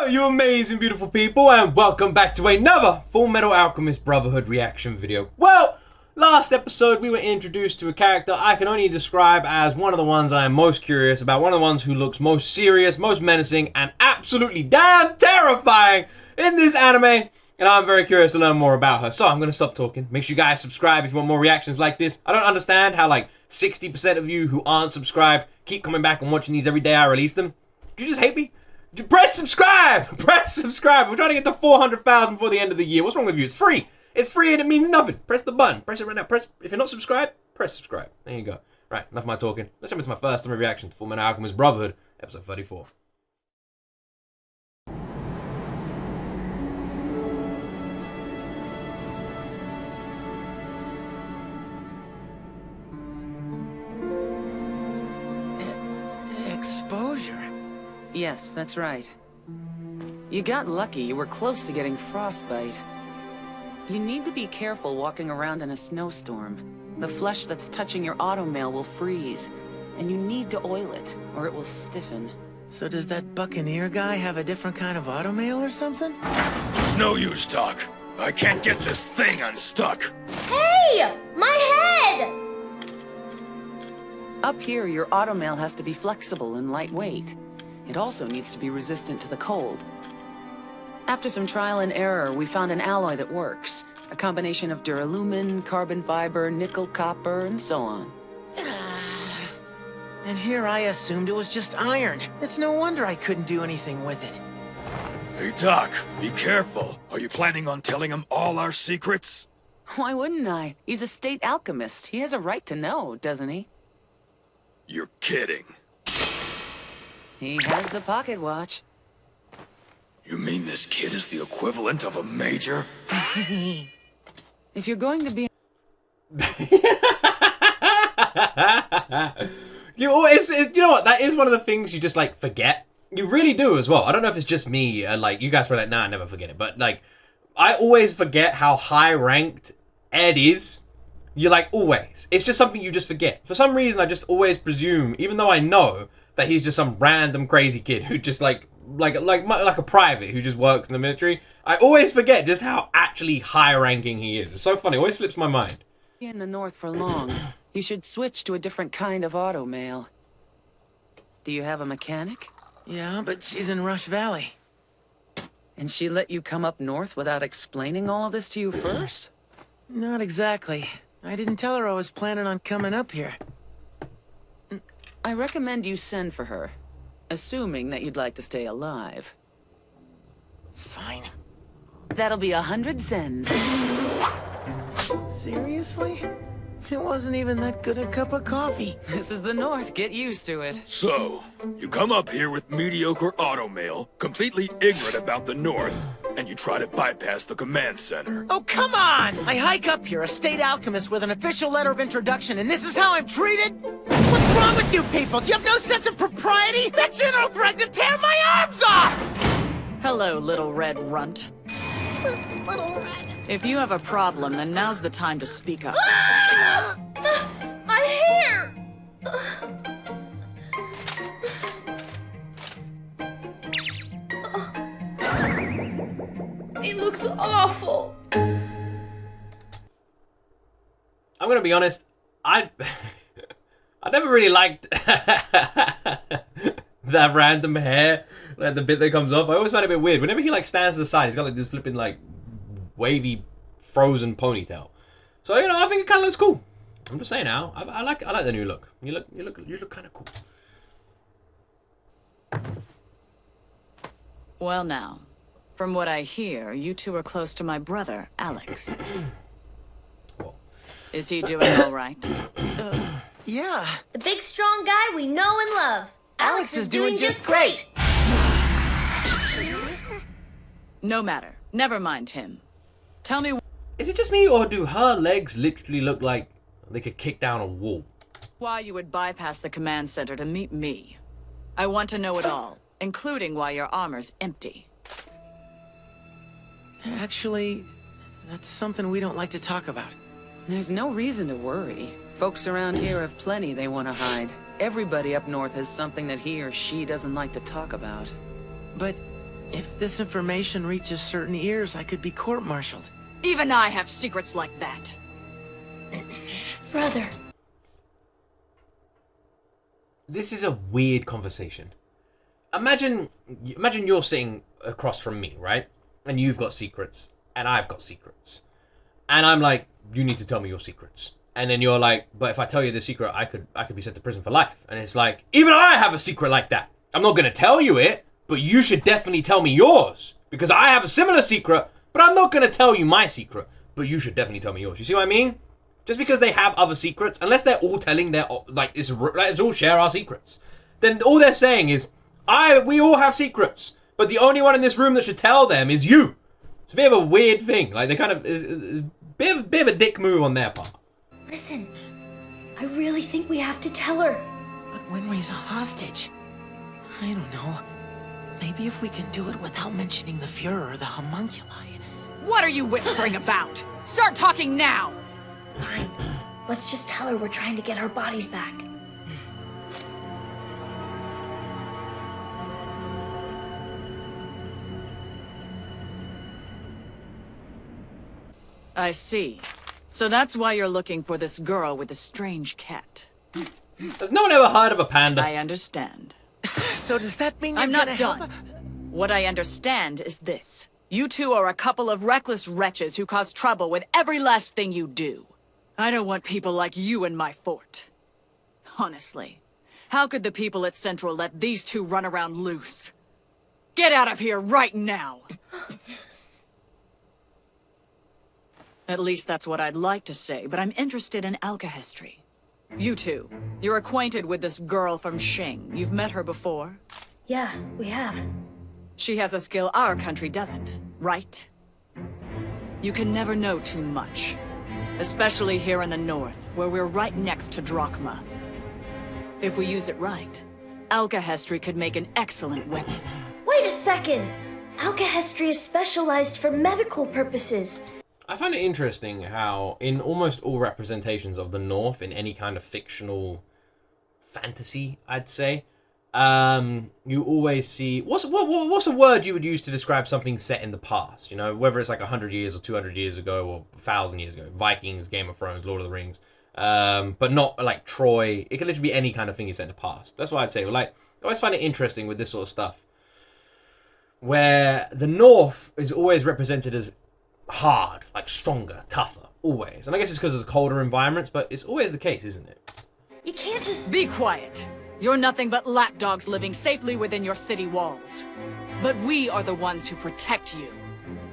You amazing, beautiful people, and welcome back to another Full Metal Alchemist Brotherhood reaction video. Well, last episode we were introduced to a character I can only describe as one of the ones I am most curious about, one of the ones who looks most serious, most menacing, and absolutely damn terrifying in this anime. And I'm very curious to learn more about her, so I'm going to stop talking. Make sure you guys subscribe if you want more reactions like this. I don't understand how like 60% of you who aren't subscribed keep coming back and watching these every day I release them. Do you just hate me? Press subscribe! Press subscribe! We're trying to get to 400,000 before the end of the year. What's wrong with you? It's free! It's free and it means nothing. Press the button. Press it right now. Press. If you're not subscribed, press subscribe. There you go. Right, enough of my talking. Let's jump into my first summary reaction to Full Metal Alchemist Brotherhood, episode 34. Exposure? Yes, that's right. You got lucky. You were close to getting frostbite. You need to be careful walking around in a snowstorm. The flesh that's touching your automail will freeze, and you need to oil it, or it will stiffen. So does that Buccaneer guy have a different kind of automail or something? It's no use, Doc. I can't get this thing unstuck. Hey! My head! Up here, your automail has to be flexible and lightweight. It also needs to be resistant to the cold. After some trial and error, we found an alloy that works. A combination of duralumin, carbon fiber, nickel, copper, and so on. And here I assumed it was just iron. It's no wonder I couldn't do anything with it. Hey, Doc, be careful. Are you planning on telling him all our secrets? Why wouldn't I? He's a state alchemist. He has a right to know, doesn't he? You're kidding. He has the pocket watch. You mean this kid is the equivalent of a major? If you're going to be... You know what? That is one of the things you just like forget. You really do as well. I don't know if it's just me. Like you guys were like, nah, I never forget it. But like, I always forget how high ranked Ed is. You're like always. It's just something you just forget. For some reason, I just always presume, even though I know that he's just some random crazy kid who just like a private who just works in the military. I always forget just how actually high ranking he is. It's so funny. It always slips my mind. In the north for long, you should switch to a different kind of automail. Do you have a mechanic? Yeah, but she's in Rush Valley. And she let you come up north without explaining all of this to you first? Not exactly. I didn't tell her I was planning on coming up here. I recommend you send for her, assuming that you'd like to stay alive. Fine. That'll be 100 cents. Seriously? It wasn't even that good a cup of coffee. This is the north, get used to it. So, you come up here with mediocre automail, completely ignorant about the north, and you try to bypass the command center. Oh, come on! I hike up here, a state alchemist with an official letter of introduction, and this is how I'm treated? What's wrong with you people? Do you have no sense of propriety? That general threatened to tear my arms off! Hello, little red runt. Little red. If you have a problem, then now's the time to speak up. My hair! It looks awful. I'm gonna be honest. I never really liked that random hair, like the bit that comes off. I always find it a bit weird. Whenever he like stands to the side, he's got like this flipping like wavy frozen ponytail. So you know, I think it kind of looks cool. I'm just saying now. I like the new look. You look kind of cool. Well now, from what I hear, you two are close to my brother, Alex. Is he doing all right? Yeah. The big strong guy we know and love. Alex is doing just great. No matter. Never mind him. Tell me Is it just me, or do her legs literally look like they could kick down a wall? why you would bypass the command center to meet me. I want to know it all, including why your armor's empty. Actually, that's something we don't like to talk about. There's no reason to worry. Folks around here have plenty they want to hide. Everybody up north has something that he or she doesn't like to talk about. But If this information reaches certain ears, I could be court-martialed. Even I have secrets like that. Brother. This is a weird conversation. Imagine you're sitting across from me, right? And you've got secrets, and I've got secrets. And I'm like, you need to tell me your secrets. And then you're like, but if I tell you the secret, I could be sent to prison for life. And it's like, even I have a secret like that. I'm not going to tell you it, but you should definitely tell me yours. Because I have a similar secret, but I'm not going to tell you my secret. But you should definitely tell me yours. You see what I mean? Just because they have other secrets, unless they're all telling their, like, let's all share our secrets. Then all they're saying is, we all have secrets. But the only one in this room that should tell them is you. It's a bit of a weird thing. Like, they kind of, a bit of a dick move on their part. Listen, I really think we have to tell her. But Winry's a hostage. I don't know. Maybe if we can do it without mentioning the Fuhrer or the homunculi. What are you whispering about? Start talking now! Fine. Let's just tell her we're trying to get our bodies back. I see. So that's why you're looking for this girl with the strange cat. Has no one ever heard of a panda? I understand. So does that mean you're I'm not gonna done. help? What I understand is this. You two are a couple of reckless wretches who cause trouble with every last thing you do. I don't want people like you in my fort. Honestly, how could the people at Central let these two run around loose? Get out of here right now! At least that's what I'd like to say, but I'm interested in alchemy. You two, you're acquainted with this girl from Xing. You've met her before? Yeah, we have. She has a skill our country doesn't, right? You can never know too much. Especially here in the north, where we're right next to Drachma. If we use it right, alchemy could make an excellent weapon. Wait a second! Alchemy is specialized for medical purposes. I find it interesting how in almost all representations of the North in any kind of fictional fantasy, I'd say, you always see what's a word you would use to describe something set in the past? You know, whether it's like 100 years or 200 years ago or 1,000 years ago. Vikings, Game of Thrones, Lord of the Rings, but not like Troy. It could literally be any kind of thing you set in the past. That's why I'd say, like, I always find it interesting with this sort of stuff, where the North is always represented as hard, like stronger, tougher, always. And I guess it's because of the colder environments, but it's always the case, isn't it? You can't just... Be quiet! You're nothing but lapdogs living safely within your city walls. But we are the ones who protect you.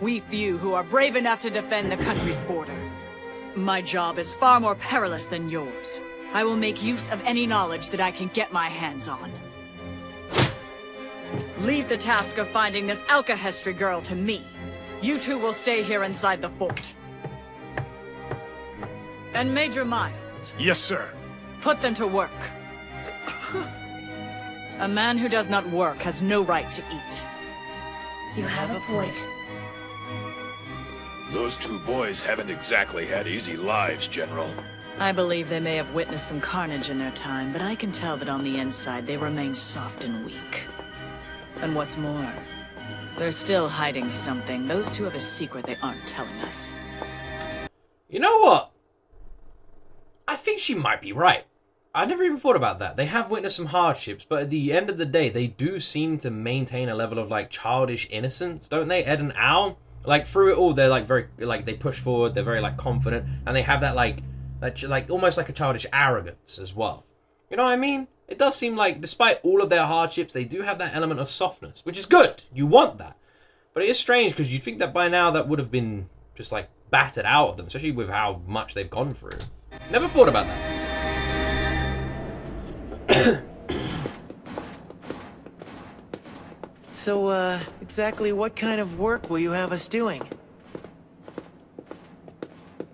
We few who are brave enough to defend the country's border. My job is far more perilous than yours. I will make use of any knowledge that I can get my hands on. Leave the task of finding this alchemy girl to me. You two will stay here inside the fort. And Major Miles, Yes, sir. put them to work. A man who does not work has no right to eat. You have a point. Those two boys haven't exactly had easy lives, General. I believe they may have witnessed some carnage in their time, but I can tell that on the inside they remain soft and weak. And what's more, they're still hiding something. Those two have a secret they aren't telling us. You know what? I think she might be right. I never even thought about that. They have witnessed some hardships, but at the end of the day, they do seem to maintain a level of, like, childish innocence, don't they, Ed and Al? Like, through it all, they're, like, very, like, they push forward, they're very, like, confident, and they have that, like, almost like a childish arrogance as well. You know what I mean? It does seem like, despite all of their hardships, they do have that element of softness, which is good. You want that. But it is strange, because you'd think that by now that would have been just, like, battered out of them, especially with how much they've gone through. Never thought about that. So, exactly what kind of work will you have us doing?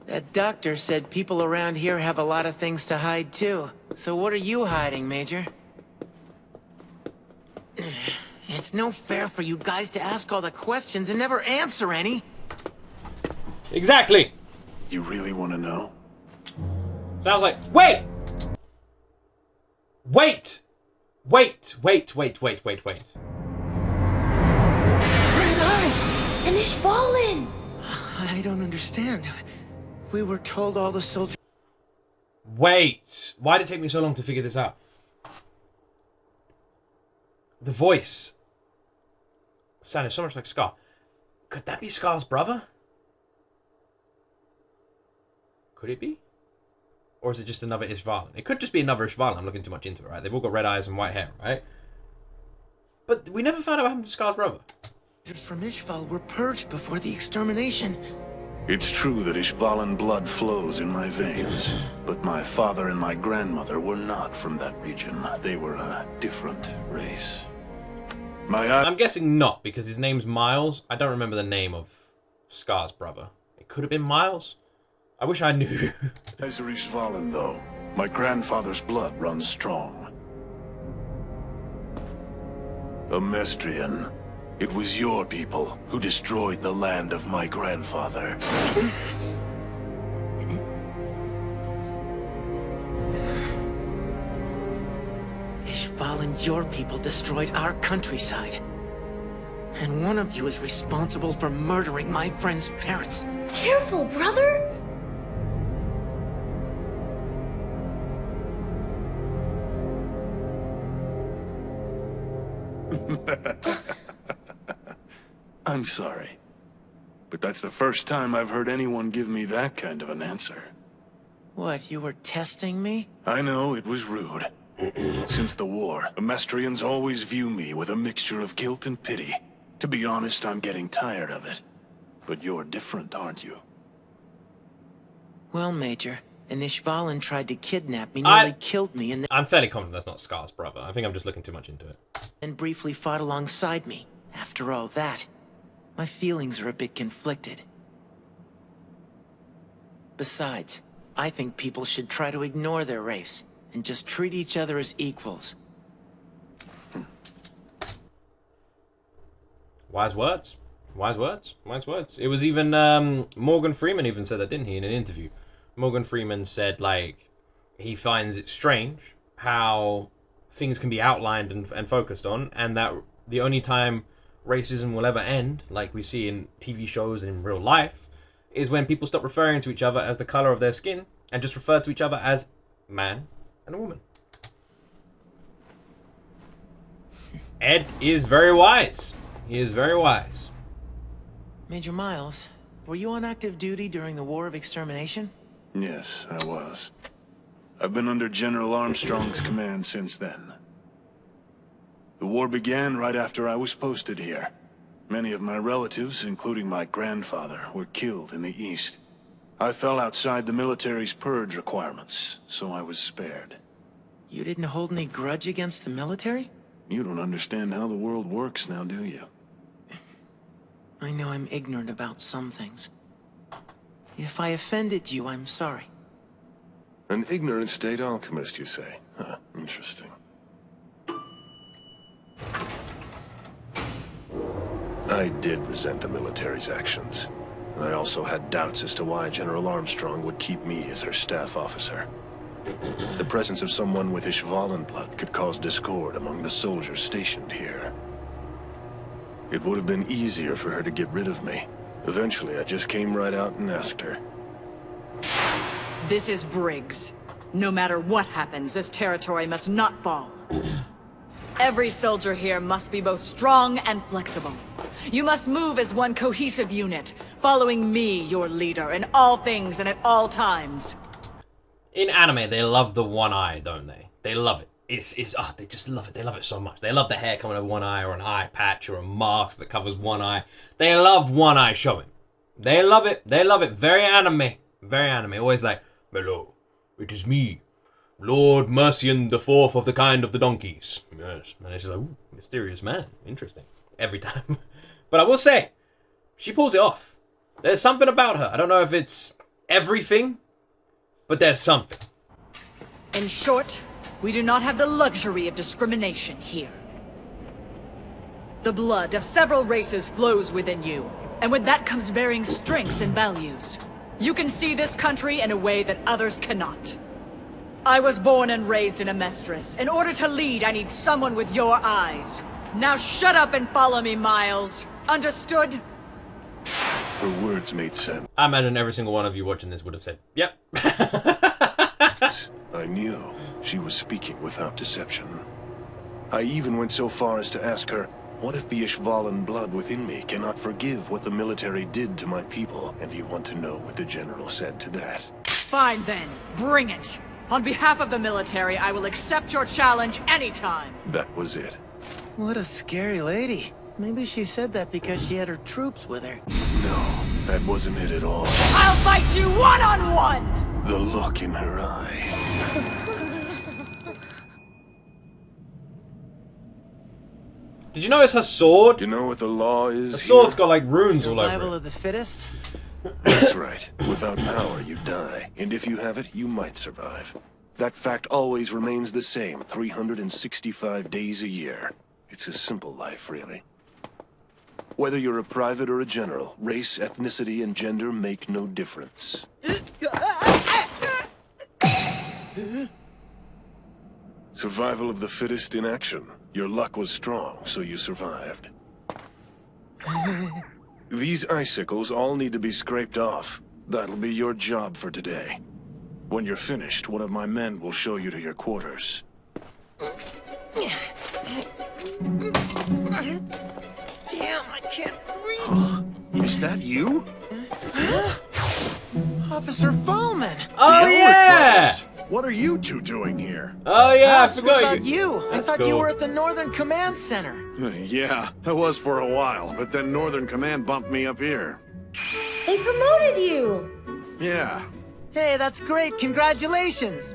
That doctor said people around here have a lot of things to hide, too. So what are you hiding, Major? It's no fair for you guys to ask all the questions and never answer any. Exactly. You really want to know? Sounds like... Wait! Wait! Wait, wait, wait, wait, wait, wait. Ishvalan! I don't understand. We were told all the soldiers... Wait, why did it take me so long to figure this out? The voice sounded so much like Scar. Could that be Scar's brother? Could it be? Or is it just another Ishvalan? It could just be another Ishvalan. I'm looking too much into it, right? They've all got red eyes and white hair, right? But we never found out what happened to Scar's brother. from Ishval were purged before the extermination. It's true that Ishvalan blood flows in my veins, but my father and my grandmother were not from that region. They were a different race. I'm guessing not, because his name's Miles. I don't remember the name of Scar's brother. It could have been Miles. I wish I knew. As are Ishvalan, though. My grandfather's blood runs strong. Amestrian. It was your people who destroyed the land of my grandfather. Ishval and your people destroyed our countryside. And one of you is responsible for murdering my friend's parents. Careful, brother! I'm sorry. But that's the first time I've heard anyone give me that kind of an answer. What, you were testing me? I know, it was rude. Since the war, Amestrians always view me with a mixture of guilt and pity. To be honest, I'm getting tired of it. But you're different, aren't you? Well, Major, an Ishvalan tried to kidnap me, nearly killed me, and I'm fairly confident that's not Scar's brother. I think I'm just looking too much into it. then briefly fought alongside me. After all that, my feelings are a bit conflicted. Besides, I think people should try to ignore their race and just treat each other as equals. Wise words. Wise words. Wise words. It was even, Morgan Freeman even said that, didn't he, in an interview? Morgan Freeman said, like, he finds it strange how things can be outlined and focused on, and that the only time racism will ever end, like we see in TV shows and in real life, is when people stop referring to each other as the color of their skin and just refer to each other as man and a woman. Ed is very wise. He is very wise. Major Miles, were you on active duty during the War of Extermination? Yes, I was. I've been under General Armstrong's command since then. The war began right after I was posted here. Many of my relatives, including my grandfather, were killed in the east. I fell outside the military's purge requirements, so I was spared. You didn't hold any grudge against the military? You don't understand how the world works now, do you? I know I'm ignorant about some things. If I offended you, I'm sorry. An ignorant state alchemist, you say? Huh, interesting. I did resent the military's actions, and I also had doubts as to why General Armstrong would keep me as her staff officer. The presence of someone with Ishvalan blood could cause discord among the soldiers stationed here. It would have been easier for her to get rid of me. Eventually, I just came right out and asked her. This is Briggs. No matter what happens, this territory must not fall. Every soldier here must be both strong and flexible. You must move as one cohesive unit, following me, your leader, in all things and at all times. In anime, they love the one eye, don't they? They love it. They just love it. They love it so much. They love the hair coming over one eye, or an eye patch, or a mask that covers one eye. They love one eye showing. They love it. They love it. Very anime. Very anime. Always like, hello, it is me, Lord Mercian the Fourth of the kind of the donkeys. Yes. And it's just like, ooh, mysterious man. Interesting. Every time. But I will say, she pulls it off. There's something about her. I don't know if it's everything, but there's something. In short, we do not have the luxury of discrimination here. The blood of several races flows within you, and with that comes varying strengths and values. You can see this country in a way that others cannot. I was born and raised in Amestris. In order to lead, I need someone with your eyes. Now shut up and follow me, Miles. Understood? Her words made sense. I imagine every single one of you watching this would have said, yep. I knew she was speaking without deception. I even went so far as to ask her, what if the Ishvalan blood within me cannot forgive what the military did to my people? And you want to know what the general said to that? Fine then, bring it. On behalf of the military, I will accept your challenge anytime. That was it. What a scary lady. Maybe she said that because she had her troops with her. No, that wasn't it at all. I'll fight you one-on-one! The look in her eye. Did you notice her sword? You know what the law is? The sword's got like runes all over Survival it. of the fittest? That's right. Without power, you die. And if you have it, you might survive. That fact always remains the same, 365 days a year. It's a simple life, really. Whether you're a private or a general, race, ethnicity, and gender make no difference. Survival of the fittest in action. Your luck was strong, so you survived. These icicles all need to be scraped off. That'll be your job for today. When you're finished, one of my men will show you to your quarters. Damn, I can't reach. Is that you? Officer Fullman! Oh yeah! What are you two doing here? Oh yeah, I What forgot about you? I That's thought you cool. were at the Northern Command Center. Yeah, I was for a while, but then Northern Command bumped me up here. They promoted you! Yeah, Hey, that's great. Congratulations.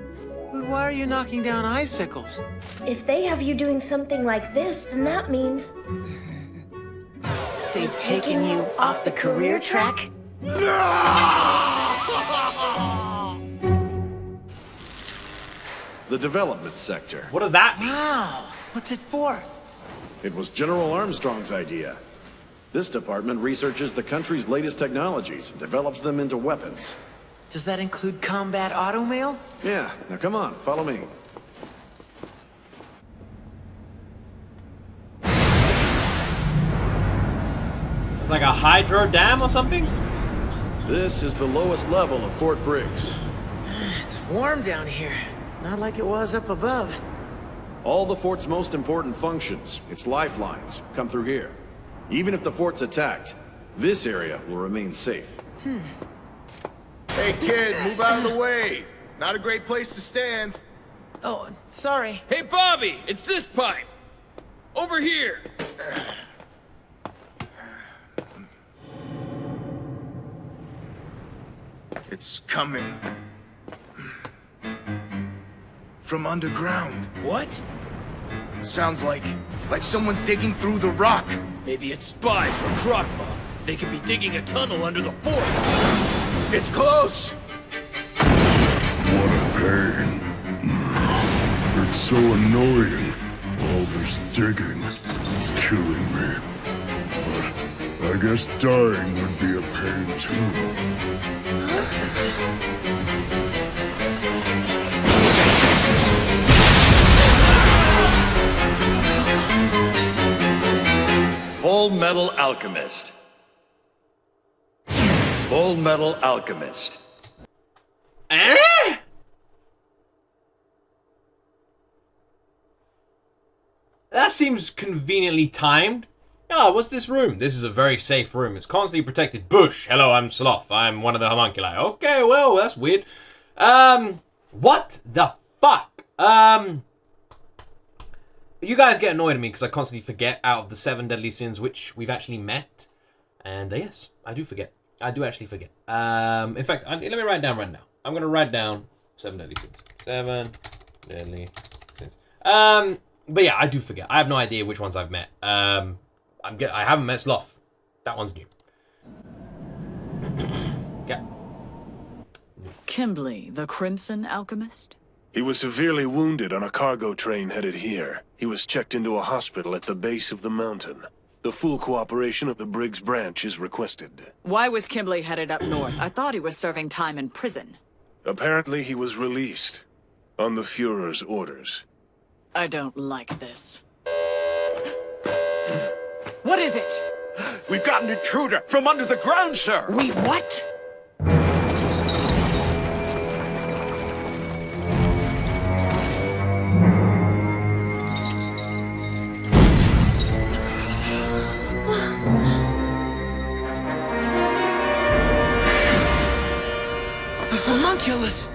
But why are you knocking down icicles? If they have you doing something like this, then that means They've taken you off the career track? the development sector. What does that mean? Wow. What's it for? It was General Armstrong's idea. This department researches the country's latest technologies and develops them into weapons. Does that include combat automail? Yeah, now come on, follow me. It's like a hydro dam or something? This is the lowest level of Fort Briggs. It's warm down here. Not like it was up above. All the fort's most important functions, its lifelines, come through here. Even if the fort's attacked, this area will remain safe. Hey kid, move out of the way. Not a great place to stand. Oh, sorry. Hey, Bobby, it's this pipe. Over here. It's coming from underground. What? Sounds like someone's digging through the rock. Maybe it's spies from Drakma. They could be digging a tunnel under the fort. It's close. What a pain. It's so annoying. All this digging. It's killing me. But I guess dying would be a pain too. Full Metal Alchemist. Full Metal Alchemist. Eh? That seems conveniently timed. Oh, what's this room? This is a very safe room. It's constantly protected. Bush. Hello, I'm Sloth. I'm one of the homunculi. Okay, well, that's weird. What the fuck? You guys get annoyed at me because I constantly forget out of the 7 deadly sins which we've actually met. And yes, I do forget. I do actually forget. In fact, let me write it down right now. I'm gonna write down 7 deadly sins. 7 deadly sins. But yeah, I do forget. I have no idea which ones I've met. I haven't met Sloth. That one's new. Yeah. Kimberly, the Crimson Alchemist? He was severely wounded on a cargo train headed here. He was checked into a hospital at the base of the mountain. The full cooperation of the Briggs branch is requested. Why was Kimberly headed up north? I thought he was serving time in prison. Apparently he was released on the Führer's orders. I don't like this. What is it? We've got an intruder from under the ground, sir! We what? Homunculus!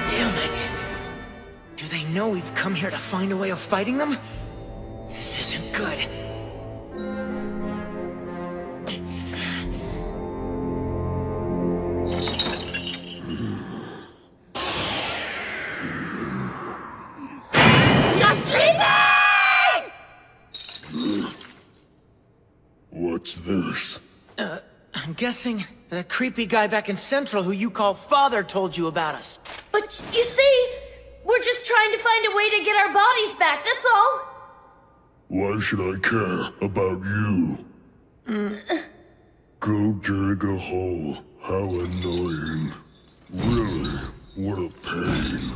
Damn it! Do they know we've come here to find a way of fighting them? This isn't good. You're sleeping! What's this? I'm guessing the creepy guy back in Central who you call Father told you about us. But you see, we're just trying to find a way to get our bodies back, that's all. Why should I care about you? Go dig a hole. How annoying. Really, what a pain.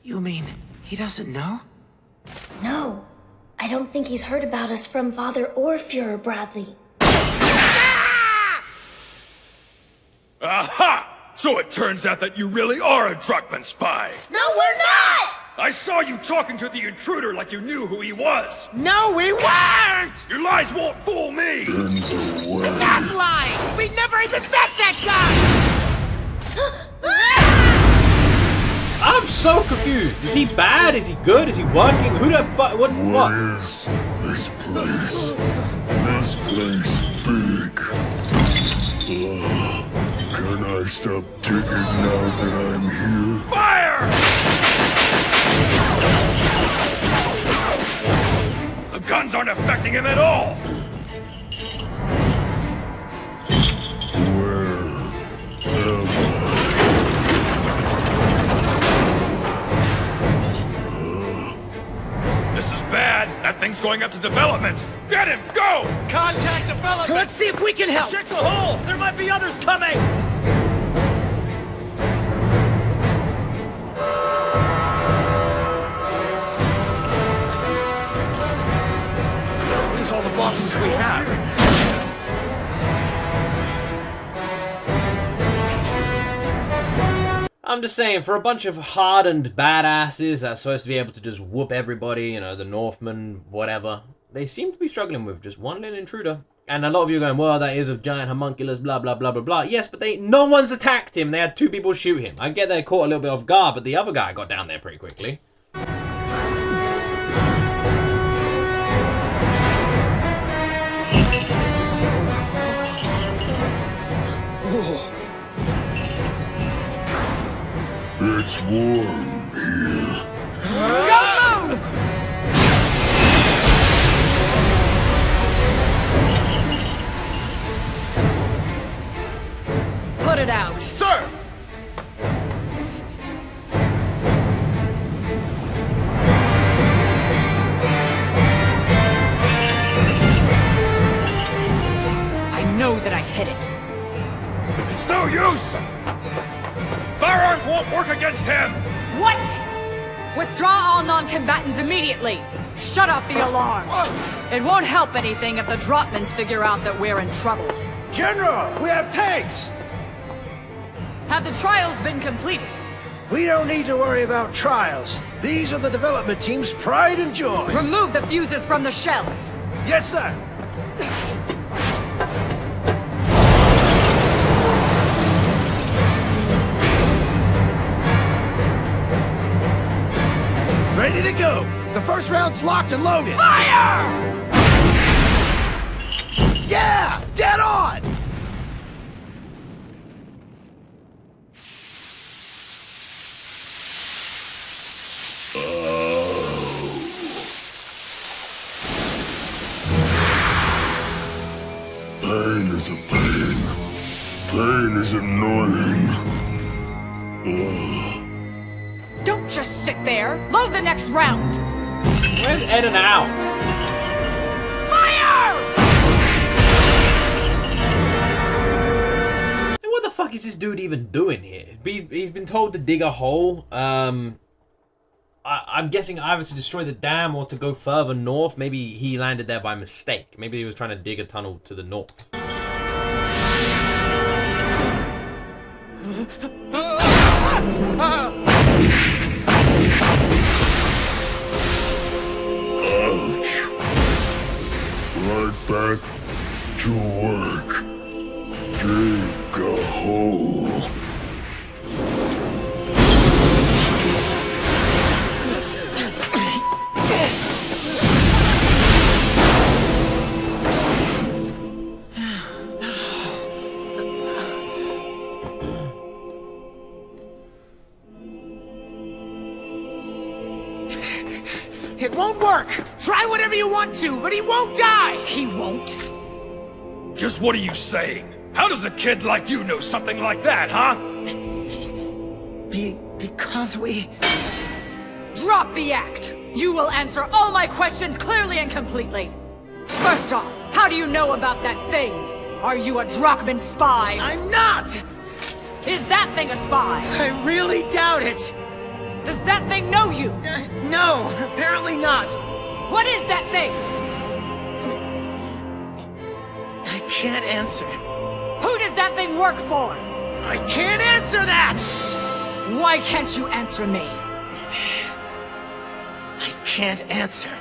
You mean he doesn't know? No, I don't think he's heard about us from Father or Fuhrer Bradley. Aha! So it turns out that you really are a Druckmann spy. No, we're not! I saw you talking to the intruder like you knew who he was. No, we weren't! Your lies won't fool me. In the way. Not lying! We never even met that guy! I'm so confused. Is he bad? Is he good? Is he working? Who the fuck? What? What is this place? This place big. Can I stop digging now that I'm here? Fire! The guns aren't affecting him at all. Where am I? This is bad. That thing's going up to development. Get him! Go! Contact development! Let's see if we can help! Check the hole! There might be others coming! That's all the boxes we have. I'm just saying, for a bunch of hardened badasses that's supposed to be able to just whoop everybody, you know, the Northmen, whatever, they seem to be struggling with just one little intruder. And a lot of you are going, well, that is a giant homunculus, blah, blah, blah, blah, blah. Yes, but no one's attacked him. They had 2 people shoot him. I get they caught a little bit off guard, but the other guy got down there pretty quickly. It's warm here. Don't move! Put it out. Sir! I know that I hit it. It's no use! Firearms won't work against him! What? Withdraw all non-combatants immediately. Shut off the alarm. It won't help anything if the Drottmans figure out that we're in trouble. General, we have tanks! Have the trials been completed? We don't need to worry about trials. These are the development team's pride and joy. Remove the fuses from the shells. Yes, sir. Ready to go. The first round's locked and loaded. Fire! Yeah! Dead on! Pain is a pain. Pain is annoying. Don't just sit there. Load the next round. Where's Ed and Al? Fire! And what the fuck is this dude even doing here? He's been told to dig a hole. I I'm guessing either to destroy the dam or to go further north. Maybe he landed there by mistake. Maybe he was trying to dig a tunnel to the north. Ouch. Right back to work. Dig a hole. It won't work! Try whatever you want to, but he won't die! He won't? Just what are you saying? How does a kid like you know something like that, huh? Because we... Drop the act! You will answer all my questions clearly and completely. First off, how do you know about that thing? Are you a Drachman spy? I'm not! Is that thing a spy? I really doubt it! Does that thing know you? No, apparently not. What is that thing? I can't answer. Who does that thing work for? I can't answer that! Why can't you answer me? I can't answer.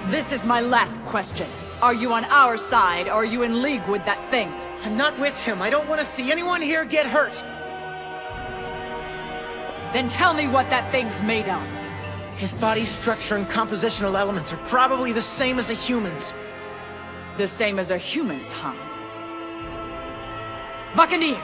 This is my last question. Are you on our side, or are you in league with that thing? I'm not with him. I don't want to see anyone here get hurt. Then tell me what that thing's made of. His body structure and compositional elements are probably the same as a human's. The same as a human's, huh? Buccaneer,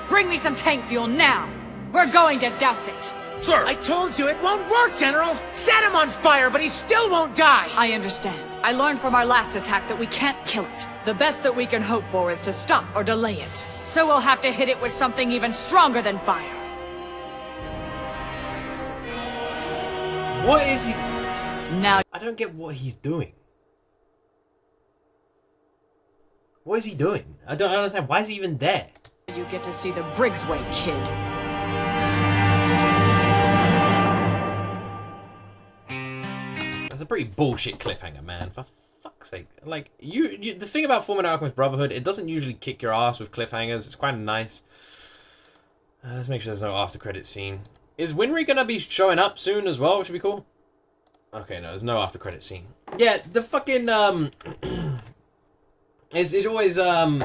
bring me some tank fuel now. We're going to douse it. Sir! I told you it won't work, General! Set him on fire, but he still won't die! I understand. I learned from our last attack that we can't kill it. The best that we can hope for is to stop or delay it. So we'll have to hit it with something even stronger than fire. What is he? Now, I don't get what he's doing. What is he doing? I don't understand. Why is he even there? you get to see the Briggs way, kid. That's a pretty bullshit cliffhanger, man. For fuck's sake. Like, the thing about FULLMETAL ALCHEMIST Brotherhood, it doesn't usually kick your ass with cliffhangers. It's quite nice. Let's make sure there's no after credit scene. Is Winry gonna be showing up soon as well, which would be cool? Okay, no, there's no after credit scene. Yeah, the fucking, it always, I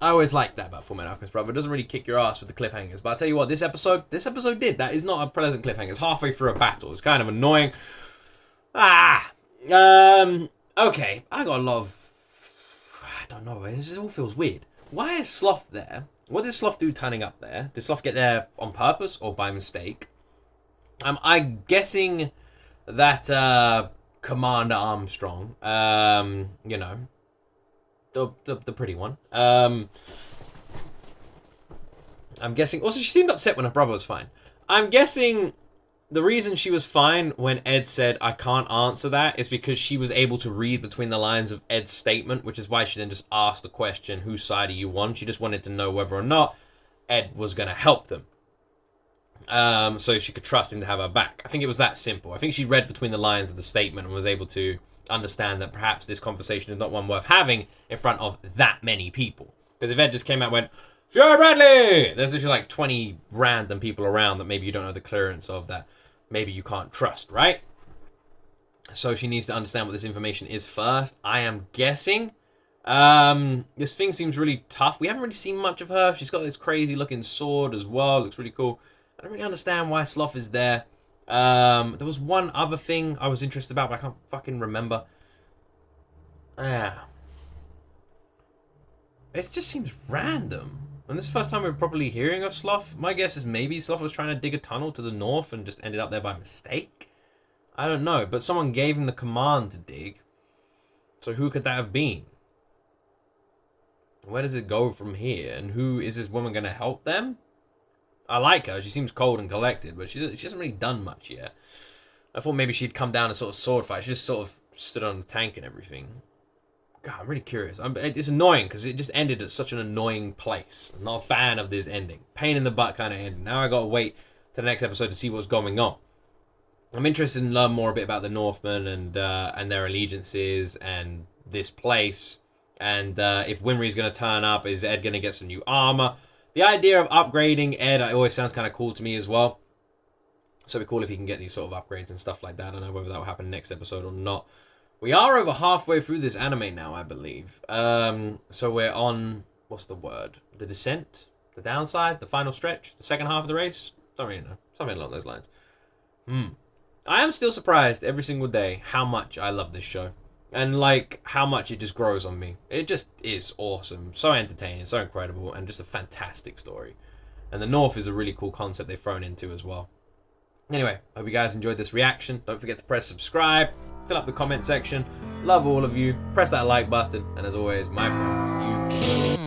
always like that about FULLMETAL ALCHEMIST Brotherhood. It doesn't really kick your ass with the cliffhangers. But I'll tell you what, this episode did. That is not a pleasant cliffhanger. It's halfway through a battle. It's kind of annoying. Okay. I got a lot of, I don't know, this all feels weird. Why is Sloth there? What did Sloth do turning up there? Did Sloth get there on purpose or by mistake? I'm guessing that Commander Armstrong, you know, the pretty one. I'm guessing. Also, she seemed upset when her brother was fine. I'm guessing the reason she was fine when Ed said, "I can't answer that," is because she was able to read between the lines of Ed's statement, which is why she then just asked the question, "Whose side are you on?" She just wanted to know whether or not Ed was going to help them. So she could trust him to have her back. I think it was that simple. I think she read between the lines of the statement and was able to understand that perhaps this conversation is not one worth having in front of that many people. Because if Ed just came out and went, "Fury Bradley!" There's literally like 20 random people around that maybe you don't know the clearance of, that maybe you can't trust, right? So she needs to understand what this information is first. I am guessing. This thing seems really tough. We haven't really seen much of her. She's got this crazy looking sword as well. Looks really cool. I don't really understand why Sloth is there. There was one other thing I was interested about, but I can't fucking remember. It just seems random. And this is the first time we're probably hearing of Sloth. My guess is maybe Sloth was trying to dig a tunnel to the north and just ended up there by mistake. I don't know, but someone gave him the command to dig. So who could that have been? Where does it go from here? And who is this woman going to help them? I like her. She seems cold and collected, but she hasn't really done much yet. I thought maybe she'd come down and sort of sword fight. She just sort of stood on the tank and everything. God, I'm really curious. It's annoying because it just ended at such an annoying place. I'm not a fan of this ending. Pain in the butt kind of ending. Now I gotta wait to the next episode to see what's going on. I'm interested in learn more a bit about the Northmen and their allegiances and this place. And if Winry's going to turn up, is Ed going to get some new armor? The idea of upgrading Ed always sounds kind of cool to me as well. So it'd be cool if he can get these sort of upgrades and stuff like that. I don't know whether that will happen next episode or not. We are over halfway through this anime now, I believe. So we're on, what's the word? The descent? The downside? The final stretch? The second half of the race? Don't really know. Something along those lines. I am still surprised every single day how much I love this show. And like how much it just grows on me. It just is awesome. So entertaining, so incredible, and just a fantastic story. And the North is a really cool concept they've thrown into as well. Anyway, hope you guys enjoyed this reaction. Don't forget to press subscribe, fill up the comment section. Love all of you. Press that like button. And as always, my friends, you